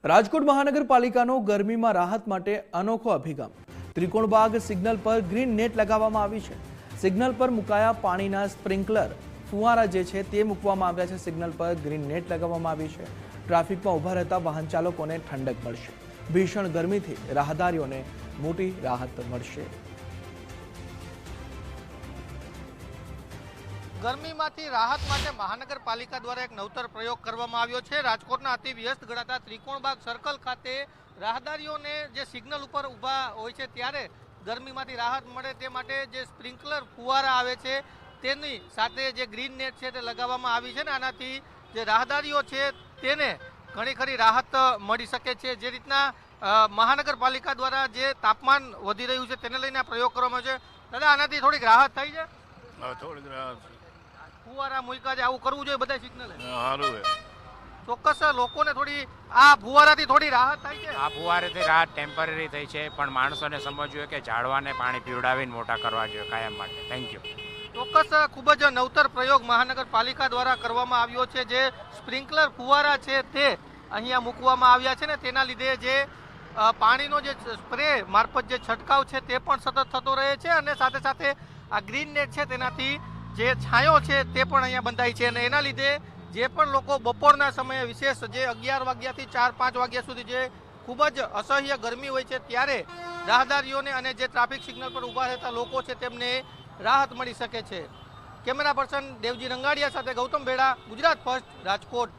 રાજકોટ મહાનગરપાલિકાનો ગરમીમાં રાહત માટે અનોખો અભિગમ। ત્રિકોણબાગ સિગ્નલ પર ગ્રીન નેટ લગાવવામાં આવી છે। સિગ્નલ પર મુકાયા પાણીના સ્પ્રિંકલર ફુવારા જે છે તે મૂકવામાં આવ્યા છે। સિગ્નલ પર ગ્રીન નેટ લગાવવામાં આવી છે। ટ્રાફિકમાં ઊભા રહેતા વાહન ચાલકોને ઠંડક મળશે। ભીષણ ગરમીથી રાહદારીઓને મોટી રાહત મળશે। ગરમીમાંથી રાહત માટે મહાનગરપાલિકા દ્વારા એક નવતર પ્રયોગ કરવામાં આવ્યો છે। રાજકોટના અતિ વ્યસ્ત ગણાતા ત્રિકોણબાગ સર્કલ ખાતે રાહદારીઓને જે સિગ્નલ ઉપર ઊભા હોય છે ત્યારે ગરમીમાંથી રાહત મળે તે માટે જે સ્પ્રિંકલર ફુવારા આવે છે તેની સાથે જે ગ્રીન નેટ છે તે લગાવવામાં આવી છે ને આનાથી જે રાહદારીઓ છે તેને ઘણી ખરી રાહત મળી શકે છે। જે રીતના મહાનગરપાલિકા દ્વારા જે તાપમાન વધી રહ્યું છે તેને લઈને આ પ્રયોગ કરવામાં આવ્યો છે। દાદા, આનાથી થોડીક રાહત થઈ છે? થોડીક રાહત ફુવારા મૂક્યા છે, આવું કરવું જોઈએ બધા સિગ્નલે? સારું છે, ચોક્કસ લોકોને થોડી આ ફુવારાથી થોડી રાહત થાય છે। આ ફુવારાથી રાહત ટેમ્પરરી થઈ છે, પણ માણસોને સમજવું જોઈએ કે ઝાડવાને પાણી પીવડાવીને મોટા કરવા જોઈએ કાયમ માટે। Thank you. ચોક્કસ ખૂબ જ નવતર પ્રયોગ મહાનગરપાલિકા દ્વારા કરવામાં આવ્યો છે। જે સ્પ્રિંકલર ફુવારા છે તે અહીંયા મૂકવામાં આવ્યા છે ને તેના લીધે જે પાણીનો જે સ્પ્રે મારફત જે છંટકાવ છે તે પણ સતત થતો રહે છે અને સાથે સાથે આ ગ્રીન નેટ છે તેનાથી જે છાંયો છે તે પણ અહીંયા બંધાય છે અને એના લીધે જે પણ લોકો બપોરના સમયે વિશેષ જે 11 વાગ્યાથી 4-5 વાગ્યા સુધી જે ખૂબ જ અસહ્ય ગરમી હોય છે ત્યારે રાહદારીઓને અને જે ટ્રાફિક સિગ્નલ પર ઊભા રહેતા લોકો છે તેમને રાહત મળી શકે છે। કેમેરા પર્સન દેવજી રંગાડિયા સાથે ગૌતમ બેડા, ગુજરાત ફર્સ્ટ, રાજકોટ।